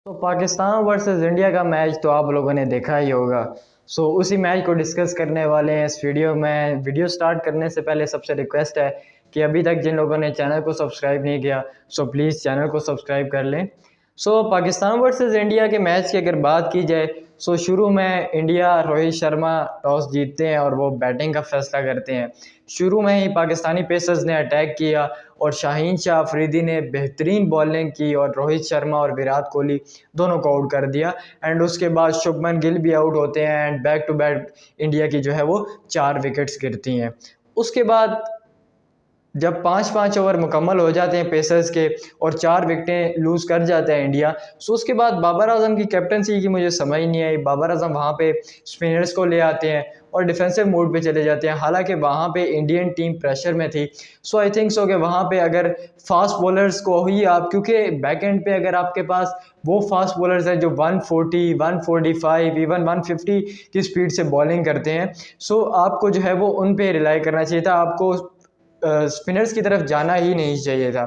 तो Pakistan versus India का match तो आप लोगों ने देखा ही होगा। उसी मैच को डिस्कस करने वाले हैं इस वीडियो में। वीडियो स्टार्ट करने से पहले सबसे रिक्वेस्ट है कि अभी तक जिन लोगों ने चैनल को सब्सक्राइब नहीं किया प्लीज़ चैनल को सब्सक्राइब कर लें। पाकिस्तान वर्सेस इंडिया के मैच की अगर बात की जाए शुरू में इंडिया रोहित शर्मा टॉस जीतते हैं और वो बैटिंग का फैसला करते हैं। शुरू में ही पाकिस्तानी पेसर्स ने अटैक किया और शाहीन शाह अफरीदी ने बेहतरीन बॉलिंग की और रोहित शर्मा और विराट कोहली दोनों को आउट कर दिया। एंड उसके बाद शुभमन गिल भी आउट होते हैं and back to back India की जो है वो 4 विकेट्स गिरती हैं। उसके बाद जब 5-5 ओवर मुकम्मल हो जाते हैं पेसर्स के और 4 विकेटें लूज़ कर जाते हैं इंडिया, उसके बाद बाबर आजम की कैप्टनसी की मुझे समझ नहीं आई। बाबर आजम वहाँ पे स्पिनर्स को ले आते हैं और डिफेंसिव मोड पे चले जाते हैं, हालांकि वहाँ पे इंडियन टीम प्रेशर में थी। आई थिंक सो कि वहाँ पे अगर फास्ट बॉलर्स को ही आप, क्योंकि बैक एंड पे अगर आपके पास वो फास्ट बॉलर्स हैं जो 140, 145, इवन 150 की स्पीड से बॉलिंग करते हैं, आपको जो है वो उन पे रिलाई करना चाहिए था, आपको स्पिनर्स की तरफ जाना ही नहीं चाहिए था।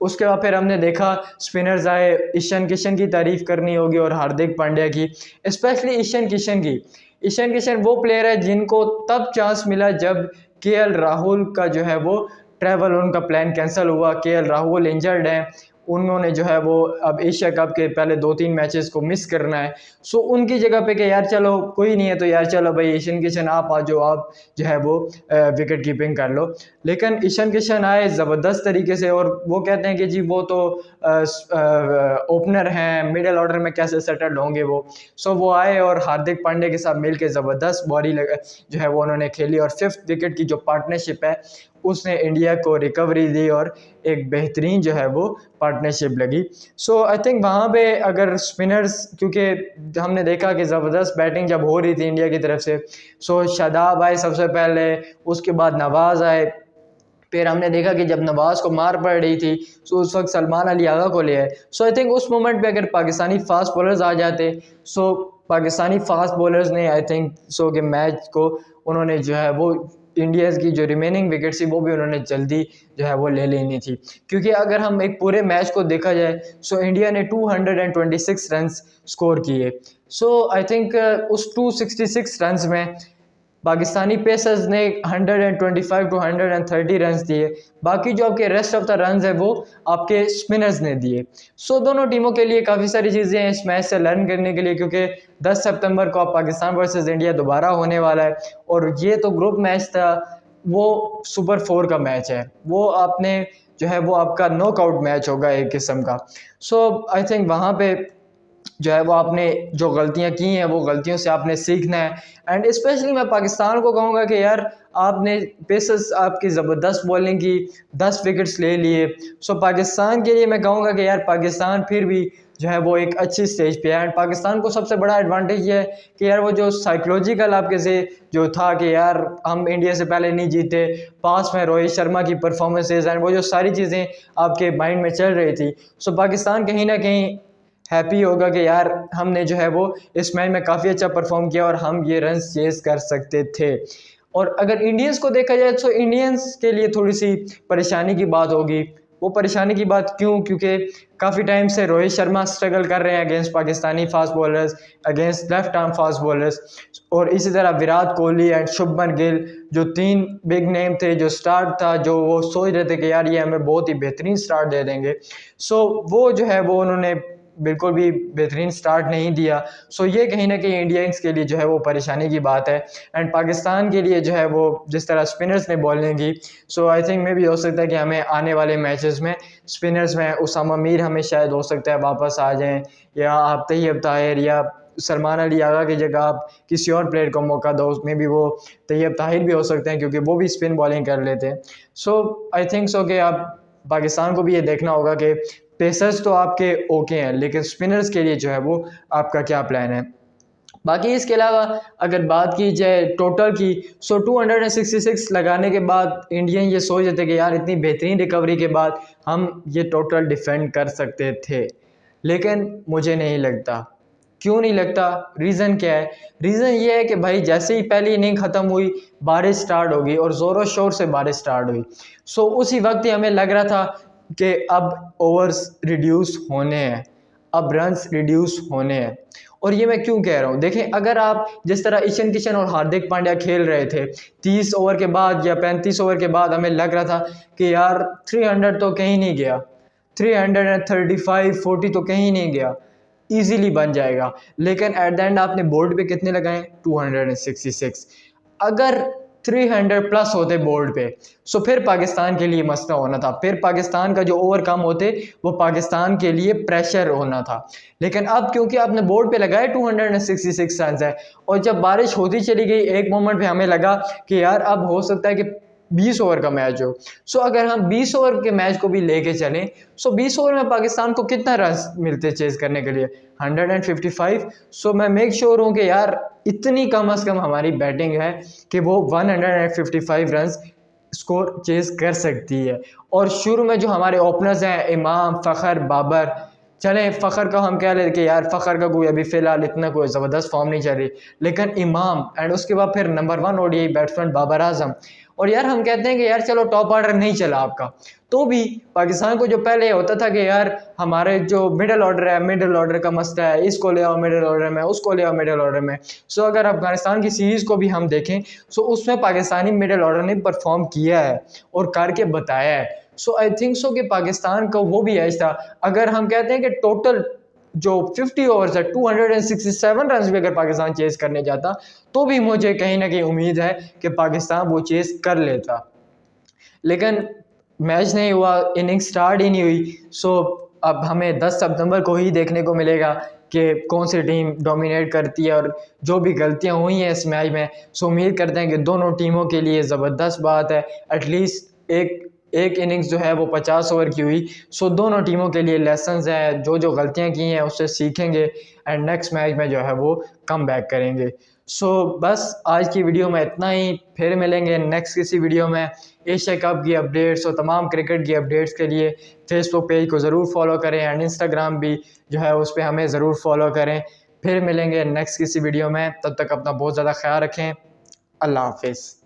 उसके बाद फिर हमने देखा स्पिनर्स आए, ईशान किशन की तारीफ़ करनी होगी और हार्दिक पांड्या की, स्पेशली ईशान किशन की। ईशान किशन वो प्लेयर है जिनको तब चांस मिला जब केएल राहुल का जो है वो ट्रैवल, उनका प्लान कैंसिल हुआ। केएल राहुल इंजर्ड हैं, उन्होंने जो है वो अब एशिया कप के पहले 2-3 मैचेस को मिस करना है। उनकी जगह पे कि यार चलो कोई नहीं है तो यार चलो भाई ईशान किशन आप आ जाओ, आप जो है वो विकेट कीपिंग कर लो। लेकिन ईशान किशन आए ज़बरदस्त तरीके से और वो कहते हैं कि जी वो तो ओपनर हैं, मिडिल ऑर्डर में कैसे सेटल होंगे वो। वो आए और हार्दिक पांड्या के साथ मिल के ज़बरदस्त बॉडी जो है वो उन्होंने खेली और 5th विकेट की जो पार्टनरशिप है उसने इंडिया को रिकवरी दी और एक बेहतरीन जो है वो पार्टनरशिप लगी। आई थिंक वहाँ पे अगर स्पिनर्स, क्योंकि हमने देखा कि ज़बरदस्त बैटिंग जब हो रही थी इंडिया की तरफ से, शादाब आए सबसे पहले, उसके बाद नवाज़ आए, फिर हमने देखा कि जब नवाज़ को मार पड़ रही थी उस वक्त सलमान अली आगा को ले आए। आई थिंक उस मोमेंट पे अगर पाकिस्तानी फास्ट बॉलर्स आ जाते, पाकिस्तानी फास्ट बॉलर्स ने आई थिंक कि मैच को उन्होंने जो है वो इंडियाज़ की जो रिमेनिंग विकेट्स थी वो भी उन्होंने जल्दी जो है वो ले लेनी थी। क्योंकि अगर हम एक पूरे मैच को देखा जाए इंडिया ने 226 रन स्कोर किए। आई थिंक उस 266 रन में पाकिस्तानी पेसर्स ने 125 टू 130 रन दिए, बाकी जो आपके रेस्ट ऑफ द रन है वो आपके स्पिनर्स ने दिए। दोनों टीमों के लिए काफ़ी सारी चीज़ें हैं इस मैच से लर्न करने के लिए, क्योंकि 10 सितंबर को आप पाकिस्तान वर्सेस इंडिया दोबारा होने वाला है और ये तो ग्रुप मैच था, वो सुपर 4 का मैच है, वो आपने जो है वो आपका नॉकआउट मैच होगा एक किस्म का। आई थिंक वहाँ पे जो है वो आपने जो गलतियां की हैं वो गलतियों से आपने सीखना है। एंड स्पेशली मैं पाकिस्तान को कहूँगा कि यार आपने पेसर्स आपकी ज़बरदस्त बॉलिंग की, 10 विकेट्स ले लिए। पाकिस्तान के लिए मैं कहूँगा कि यार पाकिस्तान फिर भी जो है वो एक अच्छी स्टेज पे है। एंड पाकिस्तान को सबसे बड़ा एडवांटेज ये है कि यार वो जो साइकोलॉजिकल आपके से जो था कि यार हम इंडिया से पहले नहीं जीते, पास में रोहित शर्मा की परफॉर्मेंसेज एंड वो जो सारी चीज़ें आपके माइंड में चल रही थी, पाकिस्तान कहीं ना कहीं हैप्पी होगा कि यार हमने जो है वो इस मैच में काफ़ी अच्छा परफॉर्म किया और हम ये रन चेस कर सकते थे। और अगर इंडियंस को देखा जाए इंडियंस के लिए थोड़ी सी परेशानी की बात होगी। वो परेशानी की बात क्यों? क्योंकि काफ़ी टाइम से रोहित शर्मा स्ट्रगल कर रहे हैं against Pakistani fast bowlers, against left arm fast bowlers, और इसी तरह विराट कोहली एंड शुभमन गिल जो 3 बिग नेम थे, जो स्टार्ट था, जो वो सोच रहे थे कि यार ये हमें बहुत ही बेहतरीन स्टार्ट दे देंगे। वो जो है वो उन्होंने बिल्कुल भी बेहतरीन स्टार्ट नहीं दिया। ये कहीं ना कहीं इंडियंस के लिए जो है वो परेशानी की बात है। एंड पाकिस्तान के लिए जो है वो जिस तरह स्पिनर्स ने बॉलिंग की, आई थिंक मे भी हो सकता है कि हमें आने वाले मैचेस में स्पिनर्स में उसामा मीर हमें शायद हो सकता है वापस आ जाएं, या आप तैयब ताहिर या सलमान अली आगा की जगह आप किसी और प्लेयर को मौका दो, उसमें भी वो तैयब ताहिर भी हो सकते हैं क्योंकि वो भी स्पिन बॉलिंग कर लेते हैं। आई थिंक कि आप पाकिस्तान को भी ये देखना होगा कि पेसर्स तो आपके ओके हैं लेकिन स्पिनर्स के लिए जो है वो आपका क्या प्लान है। बाकी इसके अलावा अगर बात की जाए टोटल की, 266 लगाने के बाद इंडियन ये सोच रहे थे कि यार इतनी बेहतरीन रिकवरी के बाद हम ये टोटल डिफेंड कर सकते थे, लेकिन मुझे नहीं लगता। क्यों नहीं लगता? रीज़न क्या है? रीज़न ये है कि भाई जैसे ही पहली इनिंग ख़त्म हुई बारिश स्टार्ट हो गई और ज़ोरों शोर से बारिश स्टार्ट हुई। उसी वक्त ही हमें लग रहा था कि अब ओवर्स रिड्यूस होने हैं, अब रन्स रिड्यूस होने हैं। और ये मैं क्यों कह रहा हूँ, देखें अगर आप जिस तरह ईशान किशन और हार्दिक पांड्या खेल रहे थे 30 ओवर के बाद या 35 ओवर के बाद हमें लग रहा था कि यार 300 तो कहीं नहीं गया, 335-40 तो कहीं नहीं गया, इजीली बन जाएगा। लेकिन एट द एंड आपने बोर्ड पे कितने लगाए, 266। अगर 300 प्लस होते बोर्ड पे सो फिर पाकिस्तान के लिए मसला होना था, फिर पाकिस्तान का जो ओवर कम होते वो पाकिस्तान के लिए प्रेशर होना था। लेकिन अब क्योंकि आपने बोर्ड पे लगाए 266 रन है, और जब बारिश होती चली गई एक मोमेंट पे हमें लगा कि यार अब हो सकता है कि 20 ओवर का मैच हो। सो अगर हम 20 ओवर के मैच को भी लेके चलें, सो 20 ओवर में पाकिस्तान को कितना रन मिलते चेज करने के लिए, 155। सो मैं मेक श्योर हूँ कि यार इतनी कम अज़ कम हमारी बैटिंग है कि वो 155 रन स्कोर चेज कर सकती है। और शुरू में जो हमारे ओपनर्स हैं इमाम, फ़खर, बाबर, चलें फ़खर का हम कह लेते कि यार फ़खर का कोई अभी फ़िलहाल इतना कोई ज़बरदस्त फॉर्म नहीं चल रही, लेकिन इमाम एंड उसके बाद फिर number 1 ODI batsman Babar Azam. और यार हम कहते हैं कि यार चलो टॉप ऑर्डर नहीं चला आपका, तो भी पाकिस्तान को जो पहले होता था कि यार हमारे जो मिडिल ऑर्डर है, मिडिल ऑर्डर का मसला है, इसको ले आओ मिडिल ऑर्डर में, उसको ले आओ मिडिल ऑर्डर में। सो अगर अफगानिस्तान की सीरीज़ को भी हम देखें सो उसमें पाकिस्तानी मिडिल ऑर्डर ने परफॉर्म किया है और करके बताया है। सो आई थिंक सो कि पाकिस्तान का वो भी एज था। अगर हम कहते हैं कि टोटल जो 50 ओवर्स है 267 रन भी अगर पाकिस्तान चेस करने जाता तो भी मुझे कहीं ना कहीं उम्मीद है कि पाकिस्तान वो चेस कर लेता, लेकिन मैच नहीं हुआ, इनिंग स्टार्ट ही नहीं हुई। सो अब हमें 10 सितंबर को ही देखने को मिलेगा कि कौन सी टीम डोमिनेट करती है और जो भी गलतियां हुई हैं इस मैच में। सो उम्मीद करते हैं कि दोनों टीमों के लिए ज़बरदस्त बात है, एटलीस्ट एक इनिंग्स जो है वो 50 ओवर की हुई। सो दोनों टीमों के लिए लेसन्स हैं, जो गलतियां की हैं उससे सीखेंगे एंड नेक्स्ट मैच में जो है वो कम बैक करेंगे। सो बस आज की वीडियो में इतना ही, फिर मिलेंगे नेक्स्ट किसी वीडियो में। एशिया कप की अपडेट्स और तमाम क्रिकेट की अपडेट्स के लिए फेसबुक पेज को ज़रूर फॉलो करें एंड इंस्टाग्राम भी जो है उस पर हमें ज़रूर फॉलो करें। फिर मिलेंगे नेक्स्ट किसी वीडियो में, तब तक अपना बहुत ज़्यादा ख्याल रखें। अल्लाह हाफिज़।